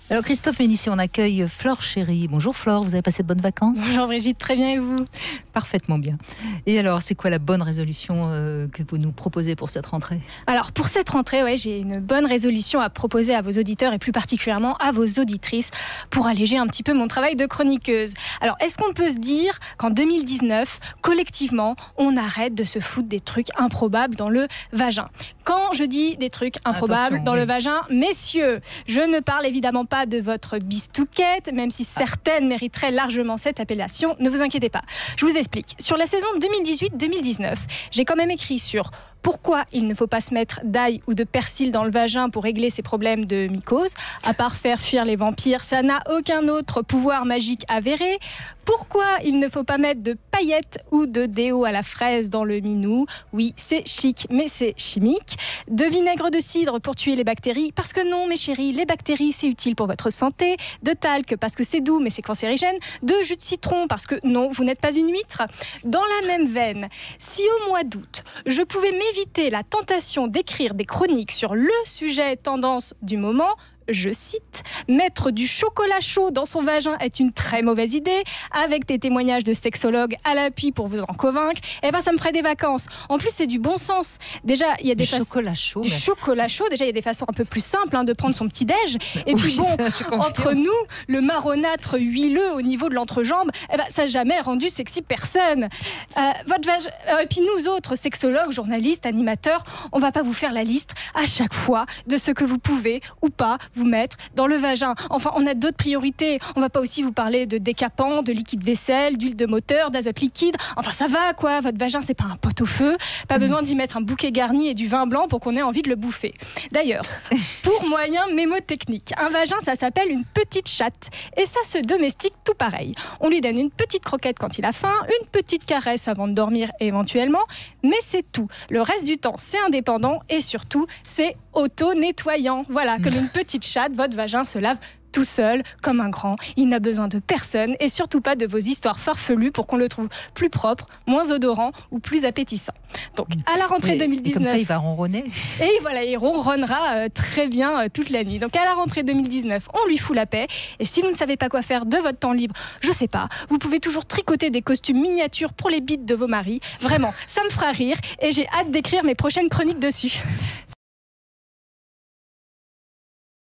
Alors Christophe Ménissier, on accueille Flore Chéry. Bonjour Flore, vous avez passé de bonnes vacances? Bonjour Brigitte, très bien et vous? Parfaitement bien. Et alors, c'est quoi la bonne résolution que vous nous proposez pour cette rentrée? Alors pour cette rentrée, j'ai une bonne résolution à proposer à vos auditeurs et plus particulièrement à vos auditrices pour alléger un petit peu mon travail de chroniqueuse. Alors est-ce qu'on peut se dire qu'en 2019, collectivement, on arrête de se foutre des trucs improbables dans le vagin? Quand je dis des trucs improbables dans le vagin, messieurs, je ne parle évidemment pas de votre bistouquette, même si certaines mériteraient largement cette appellation, ne vous inquiétez pas. Je vous explique. Sur la saison 2018-2019, j'ai quand même écrit sur pourquoi il ne faut pas se mettre d'ail ou de persil dans le vagin pour régler ses problèmes de mycose. À part faire fuir les vampires, ça n'a aucun autre pouvoir magique avéré. Pourquoi il ne faut pas mettre de paillettes ou de déo à la fraise dans le minou? Oui, c'est chic, mais c'est chimique. De vinaigre de cidre pour tuer les bactéries? Parce que non, mes chéris, les bactéries, c'est utile pour votre santé. De talc, parce que c'est doux, mais c'est cancérigène. De jus de citron, parce que non, vous n'êtes pas une huître. Dans la même veine, si au mois d'août, je pouvais m'éviter la tentation d'écrire des chroniques sur le sujet tendance du moment, je cite, mettre du chocolat chaud dans son vagin est une très mauvaise idée, avec des témoignages de sexologues à l'appui pour vous en convaincre, ça me ferait des vacances. En plus, c'est du bon sens. Déjà, il y a des chocolat chaud. Chocolat chaud, déjà, il y a des façons un peu plus simples de prendre son petit-déj. Et puis entre nous, le marronâtre huileux au niveau de l'entrejambe, ça n'a jamais rendu sexy personne. Et puis nous autres, sexologues, journalistes, animateurs, on va pas vous faire la liste à chaque fois de ce que vous pouvez ou pas vous mettre dans le vagin. Enfin, on a d'autres priorités. On va pas aussi vous parler de décapant, de liquide vaisselle, d'huile de moteur, d'azote liquide. Enfin, ça va quoi, votre vagin, c'est pas un pot-au-feu. Pas besoin d'y mettre un bouquet garni et du vin blanc pour qu'on ait envie de le bouffer. D'ailleurs, pour moyen mémotechnique, un vagin, ça s'appelle une petite chatte. Et ça se domestique tout pareil. On lui donne une petite croquette quand il a faim, une petite caresse avant de dormir éventuellement, mais c'est tout. Le reste du temps, c'est indépendant et surtout, c'est auto-nettoyant. Voilà, comme une petite chatte, votre vagin se lave tout seul, comme un grand. Il n'a besoin de personne et surtout pas de vos histoires farfelues pour qu'on le trouve plus propre, moins odorant ou plus appétissant. Donc, à la rentrée 2019... Comme ça, il va ronronner. Et voilà, il ronronnera très bien toute la nuit. Donc, à la rentrée 2019, on lui fout la paix. Et si vous ne savez pas quoi faire de votre temps libre, je sais pas, vous pouvez toujours tricoter des costumes miniatures pour les bites de vos maris. Vraiment, ça me fera rire et j'ai hâte d'écrire mes prochaines chroniques dessus.